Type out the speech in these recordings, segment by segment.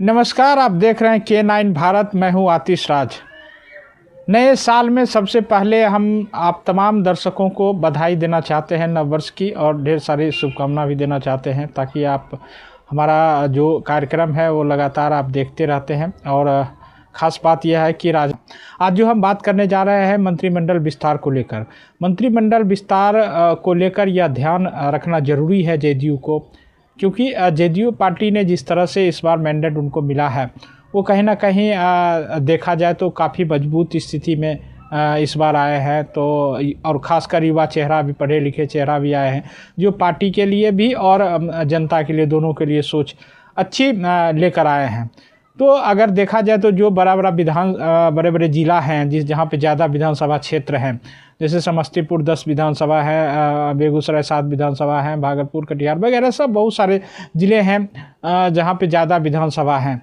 नमस्कार, आप देख रहे हैं K9 भारत। मैं हूं आतिश राज। नए साल में सबसे पहले हम आप तमाम दर्शकों को बधाई देना चाहते हैं नव वर्ष की, और ढेर सारी शुभकामना भी देना चाहते हैं, ताकि आप हमारा जो कार्यक्रम है वो लगातार आप देखते रहते हैं। और ख़ास बात यह है कि आज जो हम बात करने जा रहे हैं मंत्रिमंडल विस्तार को लेकर। मंत्रिमंडल विस्तार को लेकर यह ध्यान रखना ज़रूरी है जेडीयू को, क्योंकि जेडीयू पार्टी ने जिस तरह से इस बार मैंडेट उनको मिला है वो कहीं ना कहीं देखा जाए तो काफ़ी मजबूत स्थिति में इस बार आए हैं। तो और ख़ासकर युवा चेहरा भी, पढ़े लिखे चेहरा भी आए हैं, जो पार्टी के लिए भी और जनता के लिए, दोनों के लिए सोच अच्छी लेकर आए हैं। तो अगर देखा जाए तो जो बड़े बड़े ज़िला हैं जहाँ पे ज़्यादा विधानसभा क्षेत्र हैं, जैसे समस्तीपुर 10 विधानसभा है, बेगूसराय 7 विधानसभा है, भागलपुर, कटिहार वगैरह सब बहुत सारे ज़िले हैं जहाँ पे ज़्यादा विधानसभा हैं।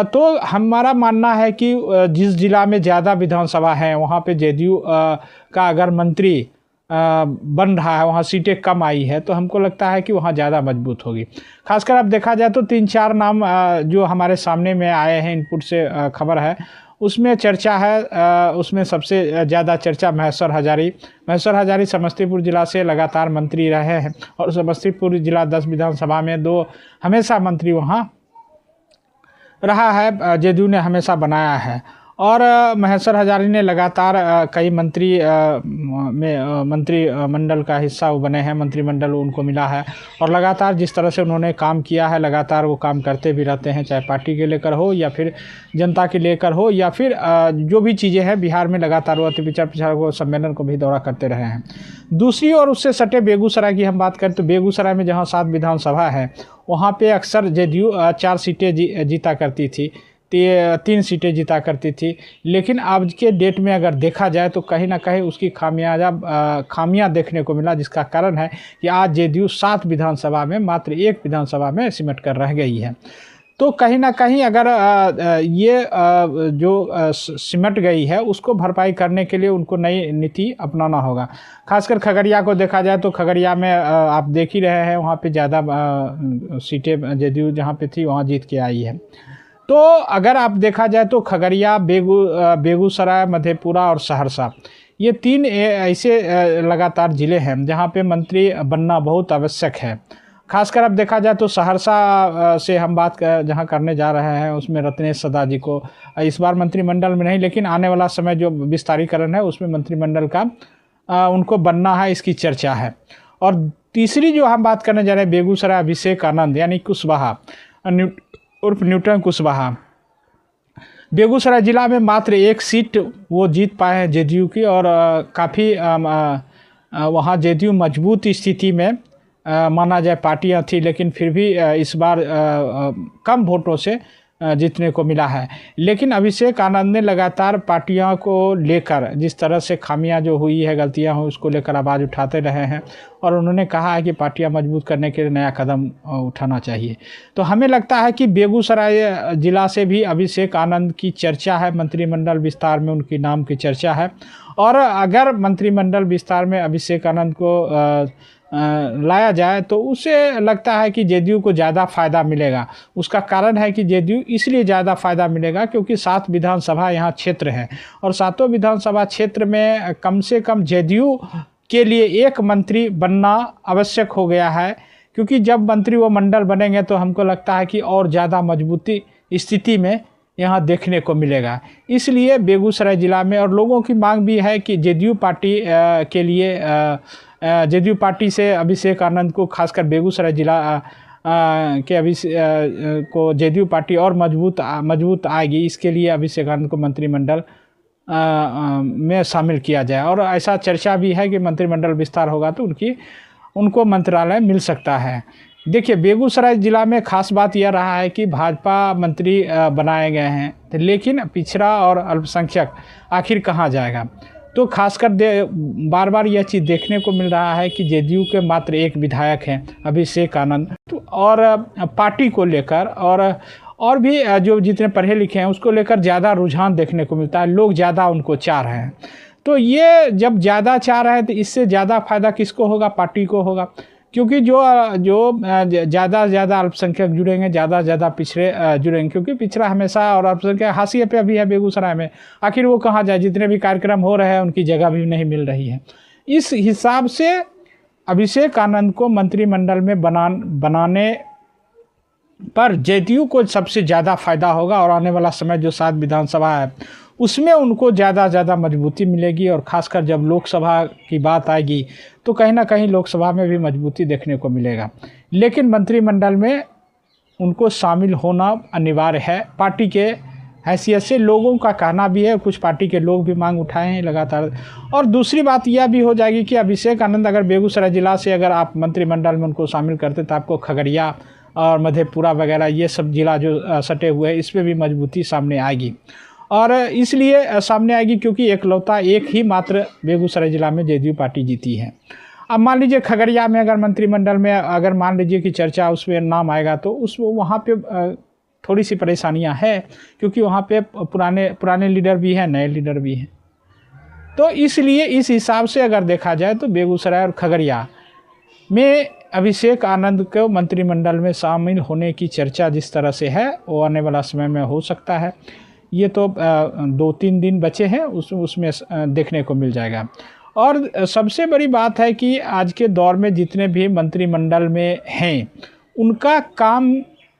तो हमारा मानना है कि जिस ज़िला में ज़्यादा विधानसभा है वहाँ पे जेडीयू का अगर मंत्री बन रहा है, वहाँ सीटें कम आई है, तो हमको लगता है कि वहाँ ज़्यादा मजबूत होगी। खासकर अब देखा जाए तो 3-4 नाम जो हमारे सामने में आए हैं, इनपुट से खबर है, उसमें चर्चा है। उसमें सबसे ज़्यादा चर्चा महेश्वर हजारी समस्तीपुर ज़िला से लगातार मंत्री रहे हैं, और समस्तीपुर ज़िला 10 विधानसभा में 2 हमेशा मंत्री वहाँ रहा है, जेडीयू ने हमेशा बनाया है। और महेश्वर हजारी ने लगातार कई मंत्रिमंडल का हिस्सा वो बने हैं, मंत्रिमंडल उनको मिला है, और लगातार जिस तरह से उन्होंने काम किया है लगातार वो काम करते भी रहते हैं, चाहे पार्टी के लेकर हो या फिर जनता के लेकर हो, या फिर जो भी चीज़ें हैं बिहार में लगातार वो अति विचार प्रचार को, सम्मेलन को भी दौरा करते रहे हैं। दूसरी ओर उससे सटे बेगूसराय की हम बात करें तो बेगूसराय में जहाँ 7 विधानसभा है वहाँ पे अक्सर जेडीयू 4 सीटें जीता करती थी, 3 सीटें जीता करती थी। लेकिन आज के डेट में अगर देखा जाए तो कहीं ना कहीं उसकी खामियां देखने को मिला, जिसका कारण है कि आज जेडीयू 7 विधानसभा में मात्र 1 विधानसभा में सिमट कर रह गई है। तो कहीं ना कहीं अगर ये जो सिमट गई है उसको भरपाई करने के लिए उनको नई नीति अपनाना होगा। खासकर खगड़िया को देखा जाए तो खगड़िया में आप देख ही रहे हैं, वहाँ पे ज़्यादा सीटें जेडीयू जहाँ पे थी वहाँ जीत के आई है। तो अगर आप देखा जाए तो खगड़िया, बेगूसराय, मधेपुरा और सहरसा, ये 3 ऐसे लगातार ज़िले हैं जहाँ पे मंत्री बनना बहुत आवश्यक है। खासकर अब देखा जाए तो सहरसा से हम बात जहाँ करने जा रहे हैं उसमें रत्नेश सदा जी को इस बार मंत्रिमंडल में नहीं, लेकिन आने वाला समय जो विस्तारीकरण है उसमें मंत्रिमंडल का उनको बनना है, इसकी चर्चा है। और तीसरी जो हम बात करने जा रहे हैं बेगूसराय, अभिषेक आनंद यानी कुशवाहा उर्फ न्यूटन कुशवाहा, बेगूसराय ज़िला में मात्र 1 सीट वो जीत पाए हैं जेडीयू की, और काफ़ी वहाँ जेडीयू मजबूत स्थिति में माना जाए पार्टियां थी, लेकिन फिर भी इस बार कम वोटों से जीतने को मिला है। लेकिन अभिषेक आनंद ने लगातार पार्टियों को लेकर जिस तरह से खामियां जो हुई है, गलतियां हुई, उसको लेकर आवाज़ उठाते रहे हैं, और उन्होंने कहा है कि पार्टियां मजबूत करने के लिए नया कदम उठाना चाहिए। तो हमें लगता है कि बेगूसराय ज़िला से भी अभिषेक आनंद की चर्चा है, मंत्रिमंडल विस्तार में उनकी नाम की चर्चा है। और अगर मंत्रिमंडल विस्तार में अभिषेक आनंद को लाया जाए तो उसे लगता है कि जेडीयू को ज़्यादा फ़ायदा मिलेगा। उसका कारण है कि जेडीयू इसलिए ज़्यादा फ़ायदा मिलेगा क्योंकि 7 विधानसभा यहाँ क्षेत्र है, और 7 विधानसभा क्षेत्र में कम से कम जेडीयू के लिए 1 मंत्री बनना आवश्यक हो गया है, क्योंकि जब मंत्री वो मंडल बनेंगे तो हमको लगता है कि और ज़्यादा मजबूती स्थिति में यहाँ देखने को मिलेगा। इसलिए बेगूसराय ज़िला में, और लोगों की मांग भी है कि जेडीयू पार्टी के लिए जेडीयू पार्टी से अभिषेक आनंद को, खासकर बेगूसराय ज़िला के को जेडीयू पार्टी और मजबूत आएगी, इसके लिए अभिषेक आनंद को मंत्रिमंडल में शामिल किया जाए। और ऐसा चर्चा भी है कि मंत्रिमंडल विस्तार होगा तो उनको मंत्रालय मिल सकता है। देखिए, बेगूसराय ज़िला में खास बात यह रहा है कि भाजपा मंत्री बनाए गए हैं, लेकिन पिछड़ा और अल्पसंख्यक आखिर कहाँ जाएगा। तो खासकर बार बार यह चीज़ देखने को मिल रहा है कि जेडीयू के मात्र 1 विधायक हैं, अभिषेक आनंद, और पार्टी को लेकर और भी जो जितने पढ़े लिखे हैं उसको लेकर ज़्यादा रुझान देखने को मिलता है, लोग ज़्यादा उनको चाह रहे हैं। तो ये जब ज़्यादा चाह रहे हैं तो इससे ज़्यादा फ़ायदा किसको होगा? पार्टी को होगा। क्योंकि जो ज़्यादा से ज़्यादा अल्पसंख्यक जुड़ेंगे, ज़्यादा से ज़्यादा पिछड़े जुड़ेंगे, क्योंकि पिछड़ा हमेशा और अल्पसंख्यक हाशिए पे अभी है बेगूसराय में। आखिर वो कहाँ जाए, जितने भी कार्यक्रम हो रहे हैं उनकी जगह भी नहीं मिल रही है। इस हिसाब से अभिषेक आनंद को मंत्रिमंडल में बनाने पर जेडीयू को सबसे ज़्यादा फायदा होगा, और आने वाला समय जो 7 विधानसभा है उसमें उनको ज़्यादा से ज़्यादा मजबूती मिलेगी। और ख़ासकर जब लोकसभा की बात आएगी तो कहीं ना कहीं लोकसभा में भी मजबूती देखने को मिलेगा। लेकिन मंत्रिमंडल में उनको शामिल होना अनिवार्य है पार्टी के हैसियत से। लोगों का कहना भी है, कुछ पार्टी के लोग भी मांग उठाए हैं लगातार। और दूसरी बात यह भी हो जाएगी कि अभिषेक आनंद अगर बेगूसराय जिला से अगर आप मंत्रिमंडल में उनको शामिल करते तो आपको खगड़िया और मधेपुरा वगैरह ये सब जिला जो सटे हुए हैं इस पर भी मजबूती सामने आएगी। और इसलिए सामने आएगी क्योंकि एकलौता एक ही मात्र बेगूसराय जिला में जेडीयू पार्टी जीती है। अब मान लीजिए खगड़िया में अगर मंत्रिमंडल में अगर मान लीजिए कि चर्चा उसमें नाम आएगा तो वहाँ पे थोड़ी सी परेशानियाँ हैं, क्योंकि वहाँ पे पुराने लीडर भी हैं, नए लीडर भी हैं। तो इसलिए इस हिसाब से अगर देखा जाए तो बेगूसराय और खगड़िया में अभिषेक आनंद को मंत्रिमंडल में शामिल होने की चर्चा जिस तरह से है वो आने वाला समय में हो सकता है। ये तो 2-3 दिन बचे हैं, उसमें देखने को मिल जाएगा। और सबसे बड़ी बात है कि आज के दौर में जितने भी मंत्रिमंडल में हैं उनका काम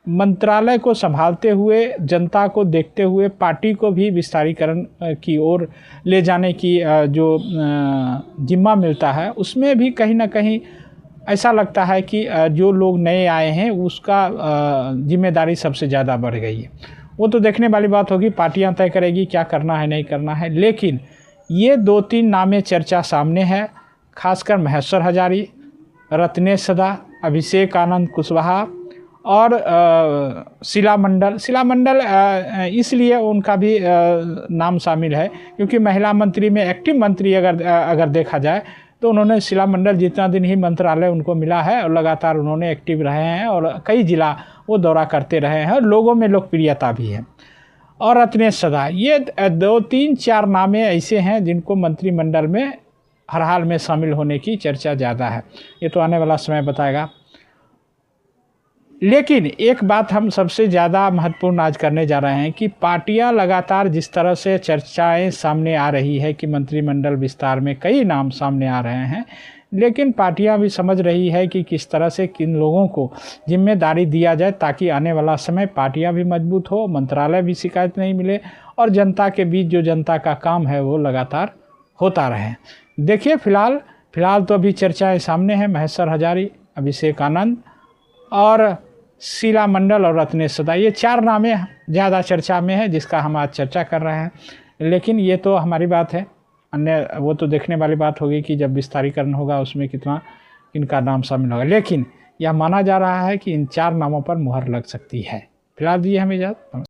मंत्रालय को संभालते हुए, जनता को देखते हुए, पार्टी को भी विस्तारीकरण की ओर ले जाने की जो जिम्मा मिलता है, उसमें भी कहीं ना कहीं ऐसा लगता है कि जो लोग नए आए हैं उसका जिम्मेदारी सबसे ज़्यादा बढ़ गई है। वो तो देखने वाली बात होगी, पार्टियां तय करेगी क्या करना है नहीं करना है। लेकिन ये 2-3 नामें चर्चा सामने है, खासकर महेश्वर हजारी, रत्नेश सदा, अभिषेक आनंद कुशवाहा और शीला मंडल इसलिए उनका भी नाम शामिल है क्योंकि महिला मंत्री में एक्टिव मंत्री अगर देखा जाए तो उन्होंने शीला मंडल जितना दिन ही मंत्रालय उनको मिला है और लगातार उन्होंने एक्टिव रहे हैं और कई जिला वो दौरा करते रहे हैं और लोगों में लोकप्रियता भी है। और रत्नेश सदा, ये 2-3-4 नामें ऐसे हैं जिनको मंत्रिमंडल में हर हाल में शामिल होने की चर्चा ज़्यादा है। ये तो आने वाला समय बताएगा। लेकिन एक बात हम सबसे ज़्यादा महत्वपूर्ण आज करने जा रहे हैं कि पार्टियां लगातार जिस तरह से चर्चाएं सामने आ रही है कि मंत्रिमंडल विस्तार में कई नाम सामने आ रहे हैं, लेकिन पार्टियां भी समझ रही है कि किस तरह से किन लोगों को जिम्मेदारी दिया जाए ताकि आने वाला समय पार्टियां भी मजबूत हो, मंत्रालय भी शिकायत नहीं मिले और जनता के बीच जो जनता का काम है वो लगातार होता रहे। देखिए फिलहाल तो अभी चर्चाएँ सामने हैं, महेश्वर हजारी, अभिषेक आनंद और शीला मंडल और रत्नेश सदा, ये 4 नामें ज़्यादा चर्चा में है जिसका हम आज चर्चा कर रहे हैं। लेकिन ये तो हमारी बात है, अन्य वो तो देखने वाली बात होगी कि जब विस्तारीकरण होगा उसमें कितना इनका नाम शामिल होगा। लेकिन यह माना जा रहा है कि इन 4 नामों पर मुहर लग सकती है। फिलहाल दिए हमें इजाज़त।